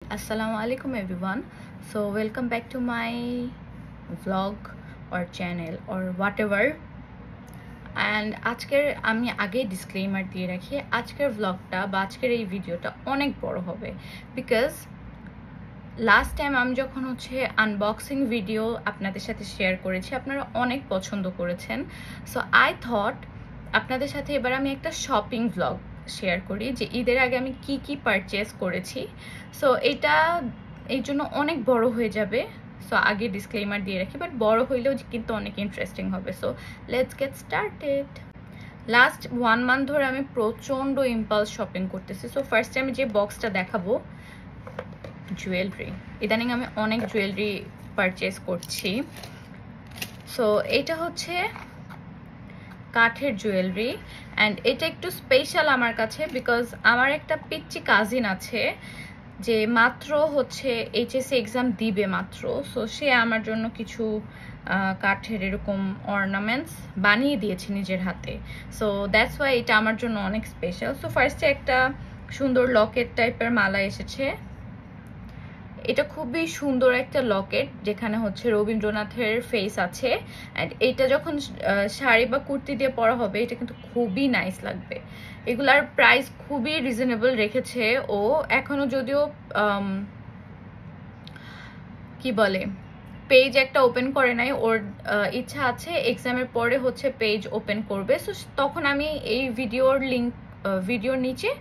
Assalamualaikum everyone. So welcome back to my vlog or channel or whatever. And আজকের আমি আগে disclaimer দিয়ে রাখি, আজকের vlogটা বা আজকের এই ভিডিওটা অনেক বড় হবে বিকজ লাস্ট টাইম আমি যখন আনবক্সিং ভিডিও আপনাদের সাথে শেয়ার করেছি আপনারা অনেক পছন্দ করেছেন। সো আই থট আপনাদের সাথে এবার আমি একটা শপিং ভ্লগ শেয়ার করি যে ঈদের আগে আমি কি কি পারচেজ করেছি। সো এটা এই জন্য অনেক বড় হয়ে যাবে, সো আগে ডিসক্লেইমার দিয়ে রাখি, বাট বড় হইলেও কিন্তু অনেক ইন্টারেস্টিং হবে। So let's get started. Last 1 month ধরে আমি প্রচণ্ড ইম্পালস শপিং করতেছি। সো ফার্স্ট আমি যে বক্সটা দেখাবো জুয়েলারি, ইদানিং আমি অনেক জুয়েলারি পারচেজ করছি। সো এটা হচ্ছে কাঠের জুয়েলারি অ্যান্ড এটা একটু স্পেশাল আমার কাছে বিকজ আমার একটা পিচ্চি কাজিন আছে যে মাত্র এইচএসসি এক্সাম দিবে মাত্র। সো সে আমার জন্য কিছু কাঠের এরকম অর্নামেন্টস বানিয়ে দিয়েছে নিজের হাতে। সো দ্যাটস ওয়াই এটা আমার জন্য অনেক স্পেশাল। সো ফার্স্টে একটা সুন্দর লকেট টাইপের মালা এসেছে। এটা খুবই সুন্দর একটা লকেট যেখানে রবীন্দ্রনাথের ফেস আছে অ্যান্ড এটা যখন শাড়ি বা কুর্তি দিয়ে পরা হবে এটা কিন্তু খুবই নাইস লাগবে। এগুলার প্রাইস খুবই রিজনেবল রেখেছে ও, এখনো যদিও কি বলে পেজ একটা ওপেন করে নাই, ওর ইচ্ছা আছে এক্সামের পরে পেজ ওপেন করবে। সো তখন আমি এই ভিডিওর নিচে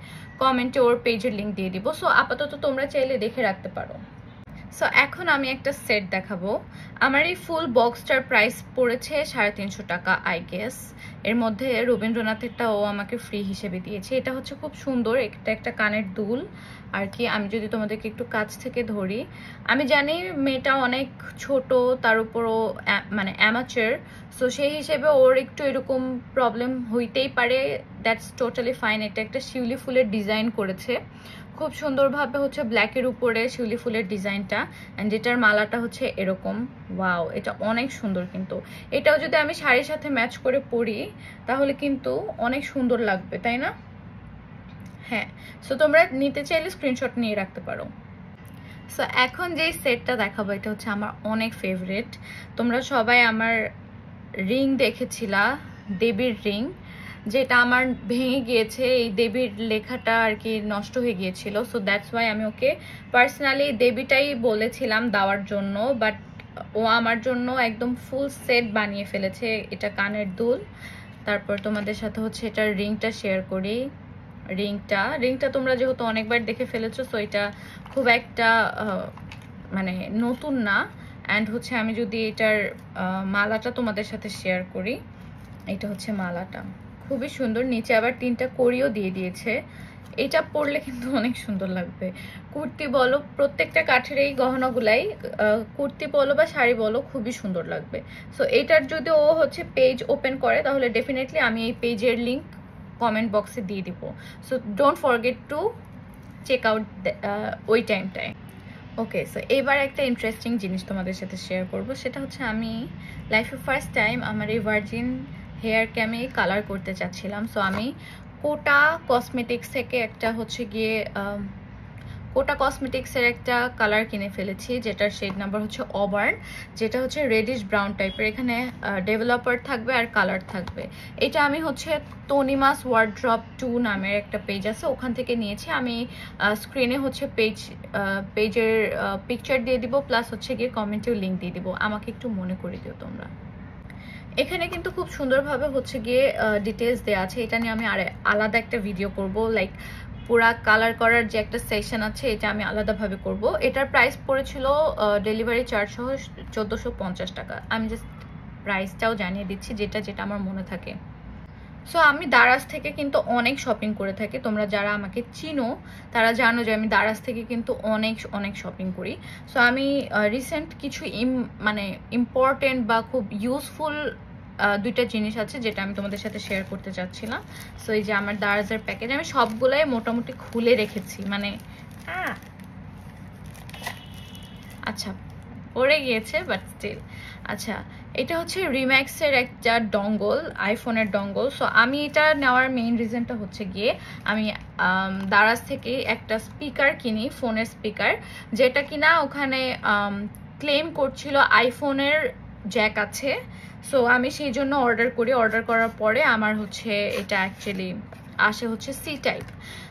কমেন্টে ওর পেজের লিঙ্ক দিয়ে দিব। সো আপাতত তোমরা চাইলে দেখে রাখতে পারো। সো এখন আমি একটা সেট দেখাবো। আমার এই ফুল বক্সটার প্রাইস পড়েছে 350 টাকা আই গেস। এর মধ্যে রবীন্দ্রনাথেরটাও আমাকে ফ্রি হিসেবে দিয়েছে। এটা খুব সুন্দর, এটা একটা কানের দুল আর কি। আমি যদি তোমাদেরকে একটু কাছ থেকে ধরি, আমি জানি মেয়েটা অনেক ছোট, তার উপরও মানে অ্যামাচার, সো সেই হিসেবে ওর একটু এরকম প্রবলেম হইতেই পারে, দ্যাটস টোটালি ফাইন। এটা একটা শিউলি ফুলের ডিজাইন করেছে খুব সুন্দরভাবে, ব্ল্যাকের উপরে শিউলি ফুলের ডিজাইনটা অ্যান্ড এটার মালাটা এরকম। ওয়াও, এটা অনেক সুন্দর। কিন্তু এটাও যদি আমি শাড়ির সাথে ম্যাচ করে পরি তাহলে কিন্তু অনেক সুন্দর লাগবে, তাই না? হ্যাঁ, সো তোমরা নিতে চাইলে স্ক্রিনশট নিয়ে রাখতে পারো। সো এখন যেই সেটটা দেখাবো এটা আমার অনেক ফেভারিট। তোমরা সবাই আমার রিং দেখেছিলা, দেবীর রিং, যেটা আমার ভেঙে গিয়েছে। এই দেবীর লেখাটা আর কি নষ্ট হয়ে গিয়েছিল। সো দ্যাটস ওয়াই আমি ওকে পার্সোনালি দেবীটাই বলেছিলাম দেওয়ার জন্য, বাট ও আমার জন্য একদম ফুল সেট বানিয়ে ফেলেছে। এটা কানের দুল, তারপর তোমাদের সাথে এটার রিংটা শেয়ার করি। রিংটা তোমরা যেহেতু অনেকবার দেখে ফেলেছো, সো এটা খুব একটা মানে নতুন না। অ্যান্ড আমি যদি এটার মালাটা তোমাদের সাথে শেয়ার করি, এটা মালাটা খুবই সুন্দর। নিচে আবার 3টা কড়িও দিয়ে দিয়েছে। এটা পরলে কিন্তু অনেক সুন্দর লাগবে। কুর্তি বলো, প্রত্যেকটা কাঠের এই গহনাগুলাই কুর্তি বলো বা শাড়ি বলো খুবই সুন্দর লাগবে। সো এটার যদি ও পেজ ওপেন করে তাহলে ডেফিনেটলি আমি এই পেজের লিঙ্ক কমেন্ট বক্সে দিয়ে দিব। So don't forget to check out ওই টাইমটায়। ওকে, সো এবার একটা ইন্টারেস্টিং জিনিস তোমাদের সাথে শেয়ার করব। সেটা আমি লাইফে ফার্স্ট টাইম আমার এই ভার্জিন হেয়ারকে আমি কালার করতে চাচ্ছিলাম। সো আমি কোটা কসমেটিক্স থেকে একটা কোটা কসমেটিক্সের একটা কালার কিনে ফেলেছি, যেটার শেড নাম্বার অবার্ন, যেটা রেডিশ ব্রাউন টাইপের। এখানে ডেভেলপার থাকবে আর কালার থাকবে। এটা আমি তনিমাস ওয়ার্ড্রপ 2 নামের একটা পেজ আছে, ওখান থেকে নিয়েছি। আমি স্ক্রিনে পেজের পিকচার দিয়ে দিব, প্লাস কমেন্টেও লিঙ্ক দিয়ে দিব। আমাকে একটু মনে করে দিও তোমরা। এখানে কিন্তু খুব সুন্দরভাবে ডিটেলস দেওয়া আছে। এটা নিয়ে আমি আলাদা একটা ভিডিও করব, লাইক পুরা কালার করার যে একটা সেকশন আছে এটা আমি আলাদাভাবে করব। এটার প্রাইস পড়েছিল ডেলিভারি চার্জ সহ 1450 টাকা। আমি জাস্ট প্রাইসটাও জানিয়ে দিচ্ছি, যেটা আমার মনে থাকে। সো আমি দারাজ থেকে কিন্তু অনেক শপিং করে থাকি। তোমরা যারা আমাকে চিনো তারা জানো যে আমি দারাজ থেকে কিন্তু অনেক শপিং করি। সো আমি রিসেন্ট কিছু মানে ইম্পর্টেন্ট বা খুব ইউজফুল 2টা জিনিস আছে যেটা আমি তোমাদের সাথে শেয়ার করতে চাচ্ছিলাম। সো এই যে আমার দারাজের প্যাকেজ আমি সবগুলাই মোটামুটি খুলে রেখেছি, মানে আচ্ছা পড়ে গিয়েছে বাট স্টিল। আচ্ছা, এটা রিম্যাক্সের একটা ডঙ্গল, আইফোনের ডঙ্গল। সো আমি এটা নেওয়ার মেইন রিজনটা আমি দারাজ থেকে একটা স্পিকার কিনি, ফোনের স্পিকার, যেটা কিনা ওখানে ক্লেম করছিল আইফোনের জ্যাক আছে। সো আমি সেই জন্য অর্ডার করি। অর্ডার করার পরে আমার হচ্ছে এটা অ্যাকচুয়ালি আসে হচ্ছে সি টাইপ।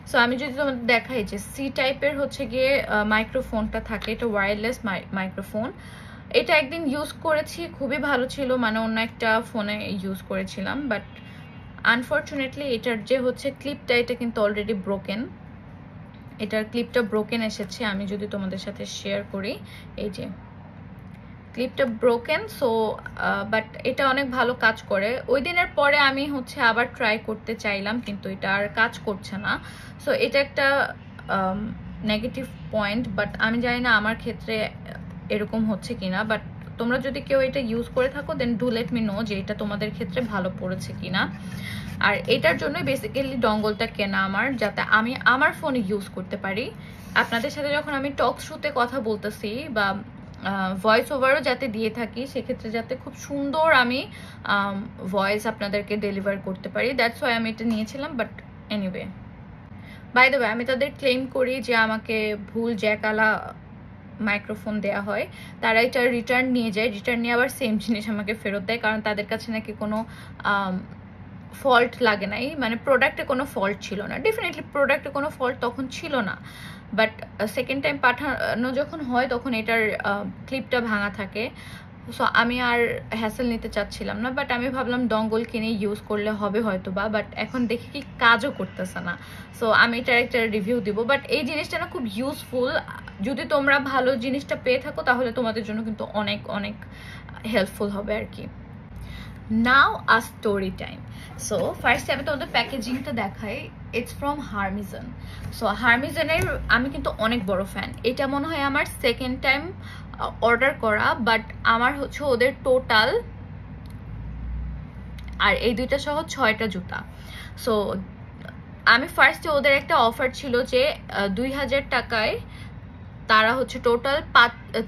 সো আমি যদি তোমাদের দেখাই যে সি টাইপের হচ্ছে গিয়ে মাইক্রোফোনটা থাকে, এটা ওয়্যারলেস মাইক্রোফোন। এটা একদিন ইউজ করেছি, খুবই ভালো ছিল, মানে অন্য একটা ফোনে ইউজ করেছিলাম, বাট আনফর্চুনেটলি এটার যে হচ্ছে ক্লিপটা, এটা কিন্তু অলরেডি ব্রোকেন। এটার ক্লিপটা ব্রোকেন এসেছে। আমি যদি তোমাদের সাথে শেয়ার করি, এই যে ক্লিপটা ব্রোকেন। সো বাট এটা অনেক ভালো কাজ করে। ওই দিনের পরে আমি হচ্ছে আবার ট্রাই করতে চাইলাম, কিন্তু এটা আর কাজ করছে না। সো এটা একটা নেগেটিভ পয়েন্ট, বাট আমি জানি না আমার ক্ষেত্রে এরকম হচ্ছে কিনা। বাট তোমরা যদি কেউ এটা ইউজ করে থাকো, then do let me know যে এটা তোমাদের ক্ষেত্রে ভালো পড়েছে কিনা। আর এটার জন্যই বেসিক্যালি ডঙ্গলটা কেনা আমার, যাতে আমি আমার ফোনে ইউজ করতে পারি। আপনাদের সাথে যখন আমি টক শোতে কথা বলতেছি বা ভয়েস ওভারও যাতে দিয়ে থাকি, সেক্ষেত্রে যাতে খুব সুন্দর আমি ভয়েস আপনাদেরকে ডেলিভার করতে পারি, দ্যাটস ওয়াই আমি এটা নিয়েছিলাম। But anyway, by the way, আমি তাদের ক্লেম করি যে আমাকে ভুল জ্যাকালা মাইক্রোফোন দেয়া হয়, তারা এটা রিটার্ন নিয়ে যায়, রিটার্ন নিয়ে আবার সেম জিনিস আমাকে ফেরত দেয়, কারণ তাদের কাছে নাকি কোনো ফল্ট লাগে নাই, মানে প্রোডাক্টে কোনো ফল্ট ছিল না। ডেফিনেটলি প্রোডাক্টে কোনো ফল্ট তখন ছিল না, বাট সেকেন্ড টাইম পাঠানো যখন হয় তখন এটার ক্লিপটা ভাঙা থাকে। সো আমি আর হ্যাসেল নিতে চাচ্ছিলাম না, বাট আমি ভাবলাম ডঙ্গল কিনে ইউজ করলে হবে হয়তো বা, বাট এখন দেখি কি কাজও করতেছে না। সো আমি এটার একটা রিভিউ দিব। বাট এই জিনিসটা না খুব ইউজফুল। যদি তোমরা ভালো জিনিসটা পেয়ে থাকো তাহলে তোমাদের জন্য কিন্তু অনেক অনেক হেল্পফুল হবে আর কি। Now a story time. So ফার্স্টে আমি তোমাদের প্যাকেজিংটা দেখাই। It's from Harmizon. সো হার্মিজনের আমি কিন্তু অনেক বড় ফ্যান। এটা মনে হয় আমার সেকেন্ড টাইম অর্ডার করা, বাট আমার হচ্ছে ওদের টোটাল আর এই দুইটা সহ 6টা জুতা। সো আমি ফার্স্টে ওদের একটা অফার ছিল যে 2000 টাকায় তারা হচ্ছে টোটাল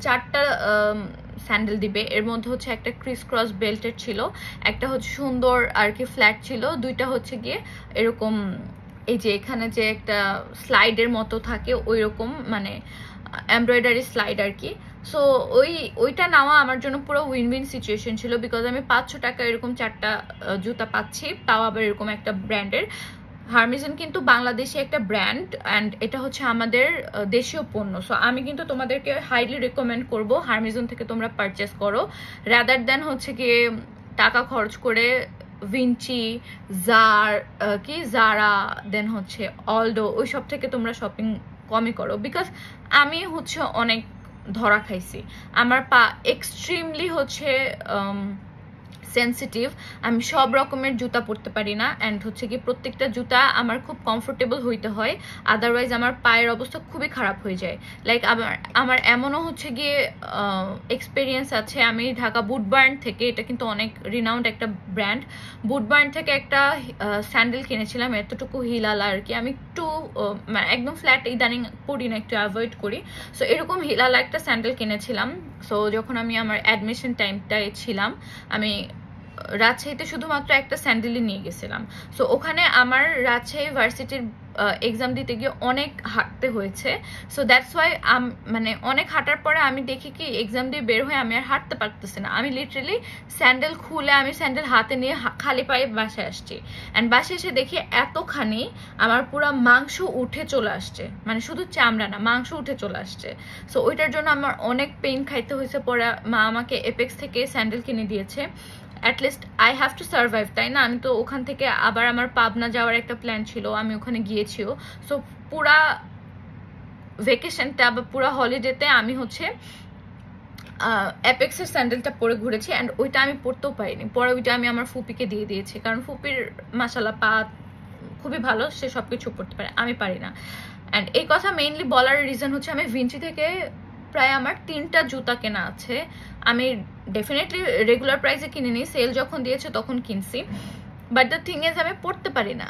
4টা স্যান্ডেল দিবে। এর মধ্যে হচ্ছে একটা ক্রিস ক্রস বেল্টের ছিল, একটা হচ্ছে সুন্দর আর কি ফ্ল্যাট ছিল, দুইটা হচ্ছে গিয়ে এরকম এই যে এখানে যে একটা স্লাইডের মতো থাকে ওই রকম, মানে এমব্রয়ডারি স্লাইড আর কি। সো ওইটা নেওয়া আমার জন্য পুরো উইন উইন সিচুয়েশন ছিল, বিকজ আমি 500 টাকা এরকম 4টা জুতা পাচ্ছি, তাও আবার এরকম একটা ব্র্যান্ডের। হার্মিজন কিন্তু বাংলাদেশি একটা ব্র্যান্ড, অ্যান্ড এটা হচ্ছে আমাদের দেশীয় পণ্য। সো আমি কিন্তু তোমাদেরকে হাইলি রেকমেন্ড করব হার্মিজন থেকে তোমরা পারচেস করো, রাদার দেন হচ্ছে গিয়ে টাকা খরচ করে ভিঞ্চি, জারা, দেন হচ্ছে অলডো, ওই সব থেকে তোমরা শপিং কমই করো। বিকজ আমি হচ্ছে অনেক ধরা খাইছি, আমার পা এক্সট্রিমলি হচ্ছে সেন্সিটিভ, আমি সব রকমের জুতা পরতে পারি না, অ্যান্ড হচ্ছে কি প্রত্যেকটা জুতা আমার খুব কমফোর্টেবল হইতে হয়, আদারওয়াইজ আমার পায়ের অবস্থা খুবই খারাপ হয়ে যায়। লাইক আমার এমনও হচ্ছে গিয়ে এক্সপিরিয়েন্স আছে, আমি ঢাকা বুটবার্ন থেকে, এটা কিন্তু অনেক রিনাউন্ড একটা ব্র্যান্ড, বুটবার্ন থেকে একটা স্যান্ডেল কিনেছিলাম, এতটুকু হিলালা আর কি। আমি একটু একদম ফ্ল্যাট ইদানিং পরি না, একটু অ্যাভয়েড করি। সো এরকম হিলালা একটা স্যান্ডেল কিনেছিলাম। সো যখন আমি আমার অ্যাডমিশন টাইমটায় ছিলাম, আমি রাজশাহীতে শুধুমাত্র একটা স্যান্ডেলই নিয়ে গেছিলাম। সো ওখানে আমার রাজশাহী ভার্সিটির এক্সাম দিতে গিয়ে অনেক হাঁটতে হয়েছে। সো দ্যাটস ওয়াই মানে অনেক হাঁটার পরে আমি দেখি কি এক্সাম দিয়ে বের হয়ে আমি আর হাঁটতে পারতেছি না, আমি লিটারেলি স্যান্ডেল খুলে আমি স্যান্ডেল হাতে নিয়ে খালি পায়ে বাসায় আসছি, অ্যান্ড বাসায় এসে দেখি এতখানি আমার পুরো মাংস উঠে চলে আসছে, মানে শুধু চামড়া না মাংস উঠে চলে আসছে। সো ওইটার জন্য আমার অনেক পেইন খাইতে হয়েছে। পরে মা আমাকে এপেক্স থেকে স্যান্ডেল কিনে দিয়েছে। At least I have to survive, তাই না? আমি তো ওখান থেকে আবার আমার পাবনা যাওয়ার একটা প্ল্যান ছিল, আমি ওখানে গিয়েছিও। সো পুরা ভেকেশনটা বা পুরা হলিডেতে আমি হচ্ছে অ্যাপেক্সের স্যান্ডেলটা পরে ঘুরেছি, অ্যান্ড ওইটা আমি পরতেও পারিনি। পরে ওইটা আমি আমার ফুপিকে দিয়ে দিয়েছি, কারণ ফুপির মাশাআল্লাহ পা খুবই ভালো, সে সব কিছু পরতে পারে, আমি পারি না। অ্যান্ড এই কথা মেইনলি বলার রিজন হচ্ছে আমি ভিঞ্চি থেকে প্রায় আমার 3টা জুতা কেনা আছে। আমি ডেফিনেটলি রেগুলার প্রাইসে কিনিনি, সেল যখন দিয়েছে তখন কিনছি, বাট দ্য থিং ইজ আমি পরতে পারি না।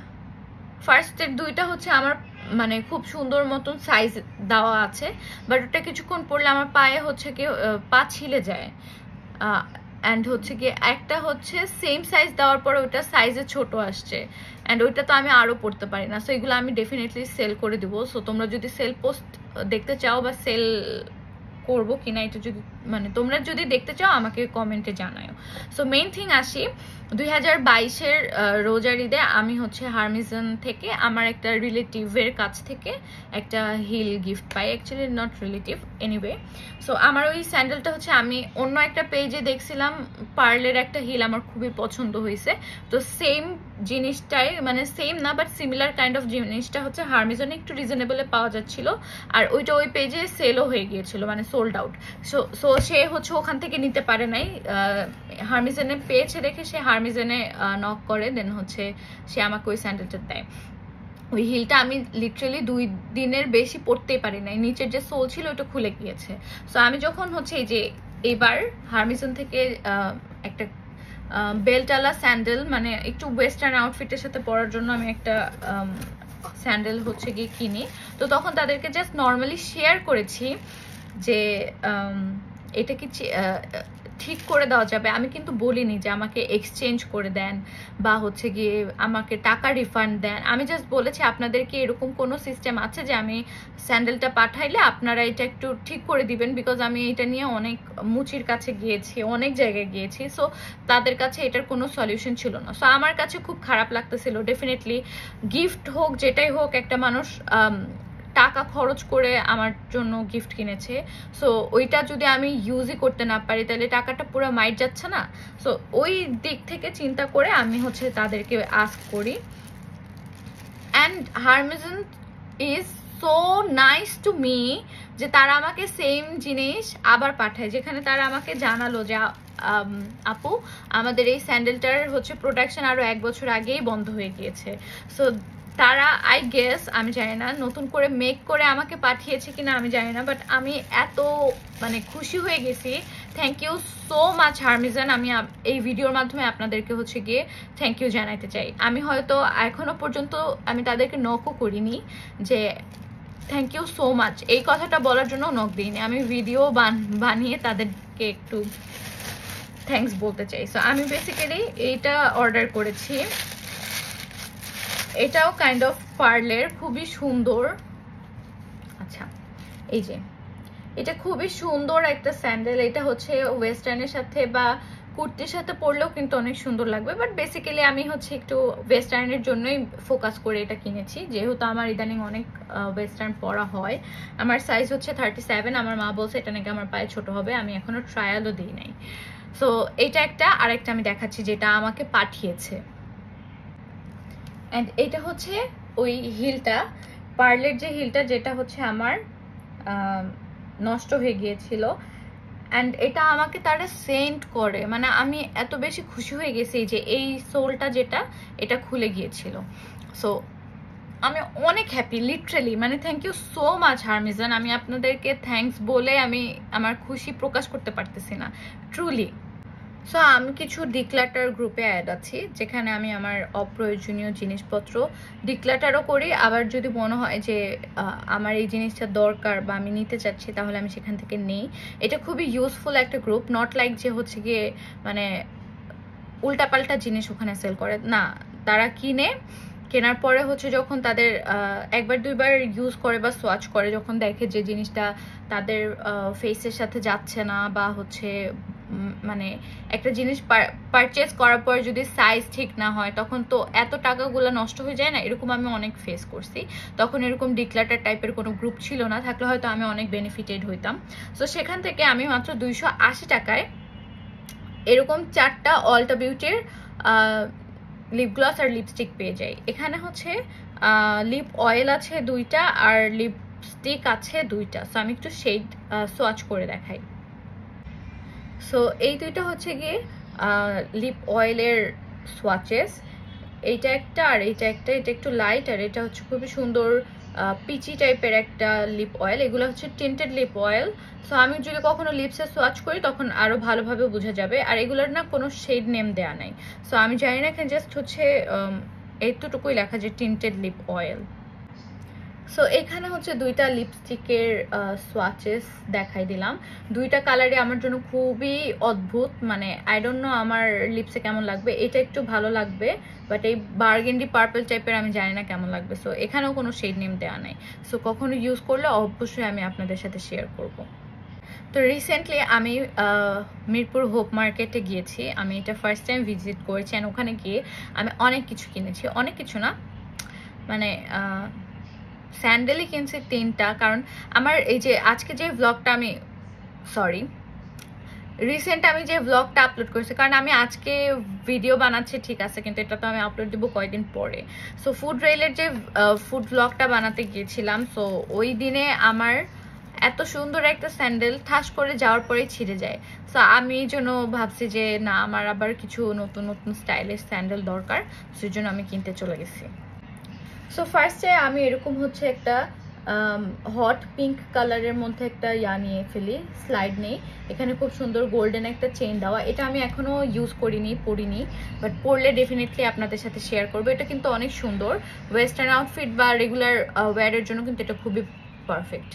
ফার্স্টের 2টা হচ্ছে আমার মানে খুব সুন্দর মতন সাইজ দেওয়া আছে, বাট ওটা কিছুক্ষণ পরলে আমার পায়ে হচ্ছে কি পা ছিলে যায়। অ্যান্ড হচ্ছে গিয়ে একটা হচ্ছে সেম সাইজ দেওয়ার পরে ওইটা সাইজে ছোট আসছে, অ্যান্ড ওইটা তো আমি আরও পড়তে পারি না। সো এগুলো আমি ডেফিনেটলি সেল করে দেবো। সো তোমরা যদি সেল পোস্ট দেখতে চাও বা সেল করবো কিনা এটা যদি মানে তোমরা যদি দেখতে চাও আমাকে কমেন্টে জানাও। সো মেইন থিং আসি, 2022-এর রোজার ঈদে আমি হচ্ছে হারমিজন থেকে আমার একটা রিলেটিভের কাছ থেকে একটা হিল গিফট পাই, actually not relative, anyway. So আমার ওই স্যান্ডেলটা হচ্ছে আমি অন্য একটা পেজে দেখছিলাম পার্লের একটা হিল আমার খুবই পছন্দ হয়েছে। তো সেম জিনিসটাই মানে সেম না বাট সিমিলার কাইন্ড অফ জিনিসটা হচ্ছে হারমিজনে একটু রিজনেবলে পাওয়া যাচ্ছিল, আর ওইটা ওই পেজে সেলও হয়ে গিয়েছিল, মানে সোল্ড আউট। সো সে হচ্ছে ওখান থেকে নিতে পারে নাই, হারমিজনে পেয়েছে দেখে সে হারমিজনে নক করে, দেন হচ্ছে সে আমাকে ওই স্যান্ডেলটা দেয়। ওই হিলটা আমি লিটারালি 2 দিনের বেশি পরতেই পারি নাই, নিচের যে সোল ছিল ওটা খুলে গিয়েছে। সো আমি যখন হচ্ছে এই যে এবার হারমিজন থেকে একটা বেল্টওয়ালা স্যান্ডেল মানে একটু ওয়েস্টার্ন আউটফিটের সাথে পরার জন্য আমি একটা স্যান্ডেল হচ্ছে গিয়ে কিনি, তো তখন তাদেরকে জাস্ট নর্মালি শেয়ার করেছি যে এটা কি ঠিক করে দেওয়া যাবে। আমি কিন্তু বলিনি যে আমাকে এক্সচেঞ্জ করে দেন বা হচ্ছে গিয়ে আমাকে টাকা রিফান্ড দেন। আমি জাস্ট বলেছি আপনাদের কি এরকম কোনো সিস্টেম আছে যে আমি স্যান্ডেলটা পাঠাইলে আপনারা এটা একটু ঠিক করে দিবেন, বিকজ আমি এটা নিয়ে অনেক মুচির কাছে গিয়েছি, অনেক জায়গায় গিয়েছি। সো তাদের কাছে এটার কোনো সলিউশন ছিল না। সো আমার কাছে খুব খারাপ লাগতেছিল। ডেফিনেটলি গিফট হোক যেটাই হোক, একটা মানুষ টাকা খরচ করে আমার জন্য গিফট কিনেছে, সো ওইটা যদি আমি ইউজই করতে না পারি তাহলে টাকাটা পুরো মাইট যাচ্ছে না। সো ওই দিক থেকে চিন্তা করে আমি হচ্ছে তাদেরকে আস্ক করি। And Harmizon is so nice to me যে তারা আমাকে সেম জিনিস আবার পাঠায়, যেখানে তারা আমাকে জানালো যে আপু আমাদের এই স্যান্ডেলটার হচ্ছে প্রোডাকশন আরো 1 বছর আগেই বন্ধ হয়ে গিয়েছে। সো তারা আই গেস, আমি জানি না নতুন করে মেক করে আমাকে পাঠিয়েছে কিনা আমি জানি না, বাট আমি এত মানে খুশি হয়ে গেছি। Thank you so much Harmizon. আমি এই ভিডিওর মাধ্যমে আপনাদেরকে হচ্ছে গিয়ে থ্যাংক ইউ জানাইতে চাই। আমি হয়তো এখনো পর্যন্ত আমি তাদেরকে নকও করিনি যে থ্যাংক ইউ সো মাচ, এই কথাটা বলার জন্য নক দিইনি, আমি ভিডিও বানিয়ে তাদেরকে একটু থ্যাংকস বলতে চাই। সো আমি বেসিক্যালি এইটা অর্ডার করেছি, এটাও কাইন্ড অফ পার্লের, খুবই সুন্দর। আচ্ছা এই যে এটা খুবই সুন্দর একটা স্যান্ডেল, এটা হচ্ছে ওয়েস্টার্নের সাথে বা কুর্তির সাথে পরলেও কিন্তু অনেক সুন্দর লাগবে, বাট বেসিক্যালি আমি হচ্ছে একটু ওয়েস্টার্নের জন্যই ফোকাস করে এটা কিনেছি, যেহেতু আমার ইদানিং অনেক ওয়েস্টার্ন পরা হয়। আমার সাইজ হচ্ছে 37, আমার মা বলছে এটা নাকি আমার পায়ে ছোট হবে, আমি এখনো ট্রায়ালও দিই নাই। সো এটা একটা, আরেকটা আমি দেখাচ্ছি যেটা আমাকে পাঠিয়েছে। অ্যান্ড এটা হচ্ছে ওই হিলটা, পার্লের যে হিলটা যেটা হচ্ছে আমার নষ্ট হয়ে গিয়েছিল, অ্যান্ড এটা আমাকে তারা সেন্ড করে, মানে আমি এত বেশি খুশি হয়ে গেছি যে এই সোলটা যেটা এটা খুলে গিয়েছিল। সো আমি অনেক হ্যাপি লিটারেলি, মানে thank you so much Harmizon. আমি আপনাদেরকে থ্যাঙ্কস বলে আমি আমার খুশি প্রকাশ করতে পারতেছি না, ট্রুলি। সো আমি কিছু ডিক্লাটার গ্রুপে অ্যাড আছি, যেখানে আমি আমার অপ্রয়োজনীয় জিনিসপত্র ডিক্লাটারও করি, আবার যদি মনে হয় যে আমার এই জিনিসটা দরকার বা আমি নিতে চাচ্ছি তাহলে আমি সেখান থেকে নেই। এটা খুবই ইউজফুল একটা গ্রুপ, নট লাইক যে হচ্ছে গিয়ে মানে উল্টাপাল্টা জিনিস ওখানে সেল করে না। তারা কেনার পরে হচ্ছে যখন তাদের 1-2বার ইউজ করে বা সোয়াচ করে, যখন দেখে যে জিনিসটা তাদের ফেসের সাথে যাচ্ছে না বা হচ্ছে মানে একটা জিনিস পারচেজ করার পর যদি সাইজ ঠিক না হয় তখন তো এত টাকাগুলো নষ্ট হয়ে যায় না, এরকম আমি অনেক ফেস করছি। তখন এরকম ডিক্লাটার টাইপের কোনো গ্রুপ ছিল না, থাকলে হয়তো আমি অনেক বেনিফিটেড হইতাম। সো সেখান থেকে আমি মাত্র 280 টাকায় এরকম 4টা অল্টা বিউটির লিপ গ্লস আর লিপস্টিক পেয়ে যাই। এখানে হচ্ছে লিপ অয়েল আছে 2টা আর লিপস্টিক আছে 2টা। সো আমি একটু শেড সোয়াচ করে দেখাই। সো এই 2টা হচ্ছে গিয়ে লিপ অয়েলের সোয়াচেস, এইটা একটা আর এইটা একটা। এটা একটু লাইট আর এটা হচ্ছে খুবই সুন্দর পিচি টাইপের একটা লিপ অয়েল। এগুলো হচ্ছে টিন্টেড লিপ অয়েল। সো আমি যদি কখনো লিপসে সোয়াচ করি তখন আরো ভালোভাবে বোঝা যাবে। আর এগুলোর না কোনো শেড নেম দেয়া নাই, সো আমি জানি না, এখানে জাস্ট হচ্ছে এইটুকুই লেখা যে টিন্টেড লিপ অয়েল। সো এখানে হচ্ছে দুইটা লিপস্টিকের সোয়াচেস দেখাই দিলাম। দুইটা কালারই আমার জন্য খুবই অদ্ভুত, মানে আই ডোন্ট নো আমার লিপসে কেমন লাগবে। এটা একটু ভালো লাগবে, বাট এই বার্গেন্ডি পার্পল টাইপের আমি জানি না কেমন লাগবে। সো এখানেও কোনো শেড নেম দেওয়া নাই। সো কখনো ইউজ করলে অবশ্যই আমি আপনাদের সাথে শেয়ার করব। তো রিসেন্টলি আমি মিরপুর হোপ মার্কেটে গিয়েছি। আমি এটা ফার্স্ট টাইম ভিজিট করেছি, অ্যান্ড ওখানে গিয়ে আমি অনেক কিছু কিনেছি। অনেক কিছু না, মানে স্যান্ডেলই কিনছি 3টা। কারণ আমার এই যে আজকে যে ব্লগটা আমি রিসেন্ট আমি যে ব্লগটা আপলোড করেছি, কারণ আমি আজকে ভিডিও বানাচ্ছি ঠিক আছে, কিন্তু এটা তো আমি আপলোড দিব কয়েকদিন পরে। সো ফুড রেলের যে ফুড ব্লগটা বানাতে গিয়েছিলাম, সো ওই দিনে আমার এত সুন্দর একটা স্যান্ডেল ঠাস করে যাওয়ার পরে ছিঁড়ে যায়। সো আমি এই জন্য ভাবছি যে না, আমার আবার কিছু নতুন নতুন স্টাইলিশ স্যান্ডেল দরকার, সেই জন্য আমি কিনতে চলে গেছি। সো ফার্স্টে আমি এরকম হচ্ছে একটা হট পিঙ্ক কালারের মধ্যে একটা নিয়ে ফেলি, স্লাইড নেই। এখানে খুব সুন্দর গোল্ডেন একটা চেইন দেওয়া। এটা আমি এখনো ইউজ করিনি, পরিনি, বাট পরলে ডেফিনেটলি আপনাদের সাথে শেয়ার করবো। এটা কিন্তু অনেক সুন্দর, ওয়েস্টার্ন আউটফিট বা রেগুলার ওয়্যারের জন্য কিন্তু এটা খুবই পারফেক্ট।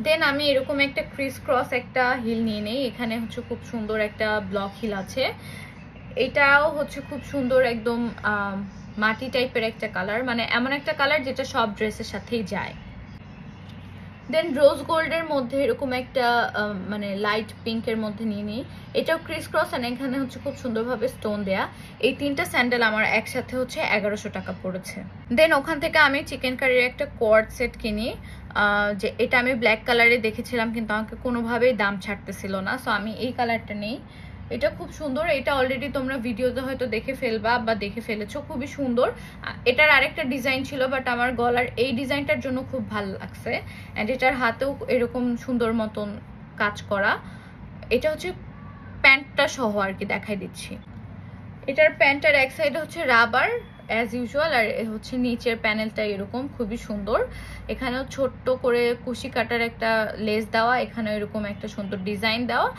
দেন আমি এরকম একটা ক্রিস ক্রস একটা হিল নিয়ে নেই। এখানে হচ্ছে খুব সুন্দর একটা ব্লক হিল আছে। এটাও হচ্ছে খুব সুন্দর, একদম মাটি টাইপের একটা কালার, মানে এমন একটা কালার যেটা সব ড্রেসের সাথেই যায়। দেন রোজ গোল্ডের মধ্যে এরকম একটা মানে লাইট পিঙ্কের মধ্যে নিয়ে নিই। এটাও ক্রিস ক্রস, আর এখানে হচ্ছে খুব সুন্দরভাবে স্টোন দেয়া। এই 3টা স্যান্ডেল আমার একসাথে হচ্ছে 1100 টাকা পড়েছে। দেন ওখান থেকে আমি চিকেন কারির একটা কোয়ার্ড সেট কিনি। যে এটা আমি ব্ল্যাক কালারে দেখেছিলাম, কিন্তু আমাকে কোনোভাবেই দাম ছাড়তেছিল না, সো আমি এই কালারটা নেই। এটা খুব সুন্দর। এটা অলরেডি তোমরা ভিডিওতে হয়তো দেখে ফেলবা বা দেখে ফেলেছো, খুবই সুন্দর। এটার আরেকটা ডিজাইন ছিল, বাট আমার গলার এই ডিজাইনটার জন্য খুব ভালো লাগছে। অ্যান্ড এটার হাতেও এরকম সুন্দর মতন কাজ করা। এটা হচ্ছে প্যান্টটা সহ আর কি, দেখাই দিচ্ছি। এটার প্যান্টের এক সাইডে হচ্ছে রাবার অ্যাজ ইউজুয়াল, আর হচ্ছে নিচের প্যানেলটা এরকম খুবই সুন্দর। এখানেও ছোট্ট করে কুশি কাটার একটা লেস দেওয়া, এখানে এরকম একটা সুন্দর ডিজাইন দেওয়া।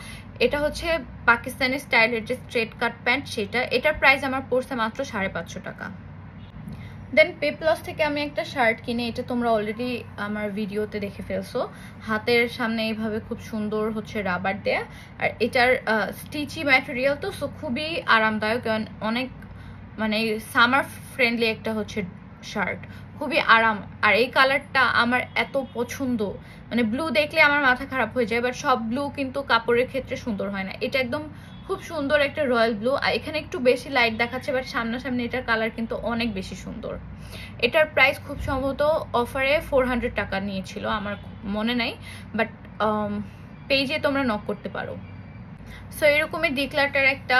এটা হচ্ছে পাকিস্তানি স্টাইলের যে স্ট্রেট কাট প্যান্ট, সেটা। এটার প্রাইস আমার পড়ছে মাত্র 550 টাকা। দেন পেপ্লস থেকে আমি একটা শার্ট কিনে, এটা তোমরা অলরেডি আমার ভিডিওতে দেখে ফেলছো। হাতের সামনে এইভাবে খুব সুন্দর হচ্ছে রাবার দেয়া, আর এটার স্টিচি ম্যাটেরিয়াল তো, সো খুবই আরামদায়ক, অনেক মানে সামার ফ্রেন্ডলি একটা হচ্ছে শার্ট, খুবই আরাম। আর এই কালারটা আমার এত পছন্দ, মানে ব্লু দেখলে আমার মাথা খারাপ হয়ে যায়, বাট সব ব্লু কিন্তু কাপড়ের ক্ষেত্রে সুন্দর হয় না। এটা একদম খুব সুন্দর একটা রয়্যাল ব্লু, আর এখানে একটু বেশি লাইট দেখাচ্ছে, বাট সামনাসামনি এটার কালার কিন্তু অনেক বেশি সুন্দর। এটার প্রাইস খুব সম্ভবত অফারে 400 টাকা নিয়েছিল, আমার মনে নাই, বাট পেজে তোমরা নক করতে পারো। সো এরকমই ডিক্লাটার একটা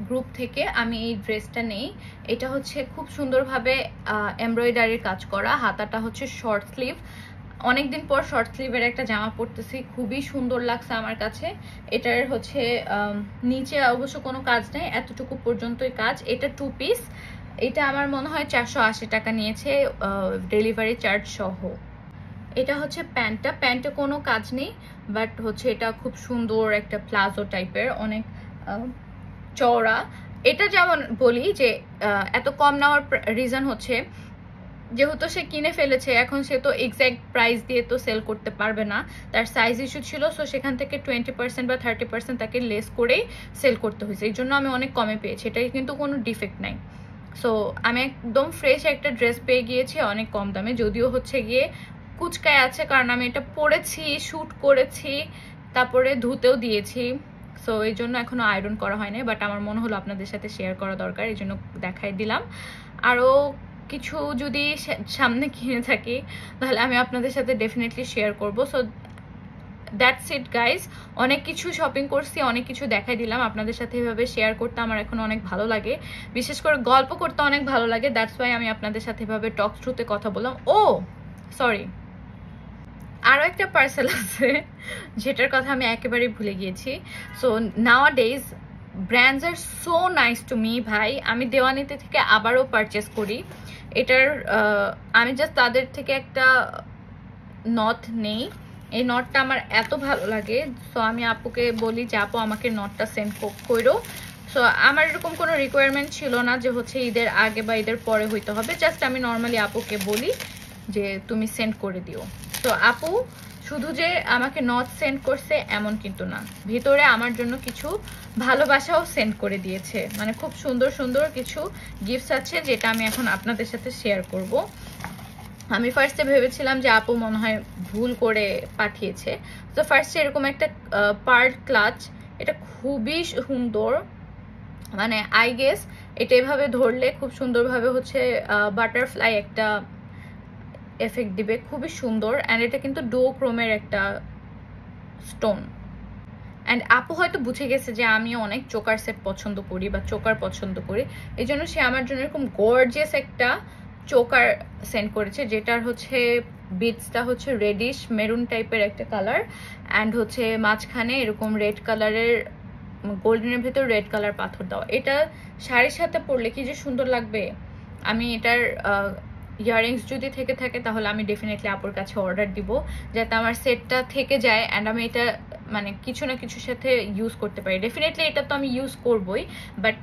গ্রুপ থেকে আমি এই ড্রেসটা নেই। এটা হচ্ছে খুব সুন্দরভাবে এমব্রয়ডারির কাজ করা, হাতাটা হচ্ছে শর্ট স্লিভ। অনেকদিন পর শর্ট স্লিভের একটা জামা পরতেছি, খুবই সুন্দর লাগছে আমার কাছে। এটার হচ্ছে নিচে অবশ্য কোনো কাজ নেই, এতটুকু পর্যন্তই কাজ। এটা 2 পিস। এটা আমার মনে হয় 480 টাকা নিয়েছে ডেলিভারি চার্জ সহ। এটা হচ্ছে প্যান্টটা, প্যান্টে কোনো কাজ নেই, বাট হচ্ছে এটা খুব সুন্দর একটা প্লাজো টাইপের, অনেক চওড়া। এটা যেমন বলি যে এত কম নেওয়ার রিজন হচ্ছে যেহেতু সে কিনে ফেলেছে, এখন সে তো এক্স্যাক্ট প্রাইস দিয়ে তো সেল করতে পারবে না, তার সাইজ ইস্যু ছিল। সো সেখান থেকে 20% বা 30% তাকে লেস করেই সেল করতে হয়েছে, এই জন্য আমি অনেক কমে পেয়েছি। এটাই কিন্তু কোনো ডিফেক্ট নাই। সো আমি একদম ফ্রেশ একটা ড্রেস পেয়ে গিয়েছি অনেক কম দামে, যদিও হচ্ছে গিয়ে কুচকায় আছে, কারণ আমি এটা পরেছি, শ্যুট করেছি, তারপরে ধুতেও দিয়েছি। সো এই জন্য এখনো আয়রন করা হয়নি, বাট আমার মনে হলো আপনাদের সাথে শেয়ার করা দরকার, এই জন্য দেখাই দিলাম। আরও কিছু যদি সামনে কিনে থাকি তাহলে আমি আপনাদের সাথে ডেফিনেটলি শেয়ার করব। সো দ্যাটস ইট গাইজ, অনেক কিছু শপিং করছি, অনেক কিছু দেখাই দিলাম। আপনাদের সাথে এভাবে শেয়ার করতে আমার এখন অনেক ভালো লাগে, বিশেষ করে গল্প করতে অনেক ভালো লাগে। দ্যাটস ওয়াই আমি আপনাদের সাথে এভাবে টক থ্রুতে কথা বললাম। ও সরি, আরও একটা পার্সেল আছে যেটার কথা আমি একেবারেই ভুলে গিয়েছি। So nowadays brands are so nice to me ভাই। আমি দেওয়ানিতে থেকে আবারও পারচেস করি। এটার আমি জাস্ট তাদের থেকে একটা নথ নেই, এই নটটা আমার এত ভালো লাগে। সো আমি আপুকে বলি যে আপু আমাকে নটটা সেন্ড করো। সো আমার এরকম কোনো রিকোয়ারমেন্ট ছিল না যে হচ্ছে ঈদের আগে বা ঈদের পরে হইতে হবে, জাস্ট আমি নর্মালি আপুকে বলি যে তুমি সেন্ড করে দিও। তো আপু শুধু যে আমাকে নট সেন্ড করছে এমন কিন্তু না, ভিতরে আমার জন্য কিছু ভালোবাসাও সেন্ড করে দিয়েছে। মানে খুব সুন্দর সুন্দর কিছু গিফটস আছে যেটা আমি এখন আপনাদের সাথে শেয়ার করব। আমি ফার্স্টে ভেবেছিলাম যে আপু মনে হয় ভুল করে পাঠিয়েছে। তো ফার্স্টে এরকম একটা পার্ল ক্লাচ, এটা খুবই সুন্দর। মানে আই গেস এটা এভাবে ধরলে খুব সুন্দরভাবে হচ্ছে বাটারফ্লাই একটা এফেক্ট দিবে, খুবই সুন্দর। অ্যান্ড এটা কিন্তু ডুওক্রোমের একটা স্টোন। অ্যান্ড আপু হয়তো বুঝে গেছে যে আমি অনেক চোকার সেট পছন্দ করি বা চোকার পছন্দ করি, এই জন্য সে আমার জন্য এরকম গর্জিয়াস একটা চোকার সেন্ড করেছে, যেটার হচ্ছে বিটসটা হচ্ছে রেডিশ মেরুন টাইপের একটা কালার, অ্যান্ড হচ্ছে মাঝখানে এরকম রেড কালারের, গোল্ডেনের ভেতর রেড কালার পাথর দেওয়া। এটা শাড়ির সাথে পরলে কি যে সুন্দর লাগবে। আমি এটার ইয়াররিংস যদি থেকে থাকে তাহলে আমি ডেফিনেটলি আপুর কাছে অর্ডার দিব, যাতে আমার সেটটা থেকে যায় অ্যান্ড আমি এটা মানে কিছু না কিছুর সাথে ইউজ করতে পারি। ডেফিনেটলি এটা তো আমি ইউজ করবই, বাট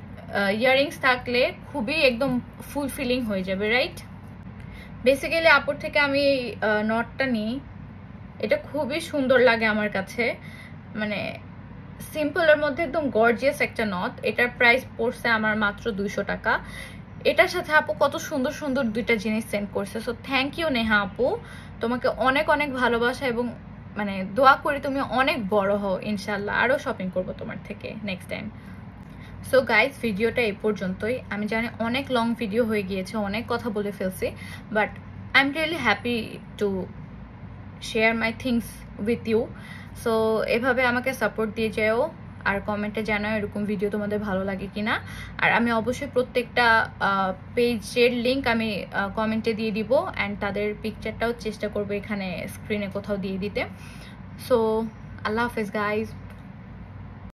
ইয়াররিংস থাকলে খুবই একদম ফুলফিলিং হয়ে যাবে, রাইট? বেসিক্যালি আপুর থেকে আমি নটটা নিই, এটা খুবই সুন্দর লাগে আমার কাছে। মানে সিম্পলের মধ্যে একদম গর্জিয়াস একটা নট। এটার প্রাইস পড়ছে আমার মাত্র 200 টাকা। এটার সাথে আপু কত সুন্দর সুন্দর দুইটা জিনিস সেন্ড করছে। সো থ্যাংক ইউ নেহা আপু, তোমাকে অনেক অনেক ভালোবাসা এবং মানে দোয়া করি তুমি অনেক বড় হও ইনশাল্লাহ, আরও শপিং করবো তোমার থেকে নেক্সট টাইম। সো গাইজ, ভিডিওটা এই পর্যন্তই। আমি জানি অনেক লং ভিডিও হয়ে গিয়েছে, অনেক কথা বলে ফেলছি, but I am really happy to share my things with you. So এভাবে আমাকে সাপোর্ট দিয়ে যাও, আর কমেন্টে জানাও এরকম ভিডিও তোমাদের ভালো লাগে কিনা। আর আমি অবশ্যই প্রত্যেকটা পেজের লিঙ্ক আমি কমেন্টে দিয়ে দিব, অ্যান্ড তাদের পিকচারটাও চেষ্টা করবো এখানে স্ক্রিনে কোথাও দিয়ে দিতে। সো আল্লাহ হাফেজ গাইজ।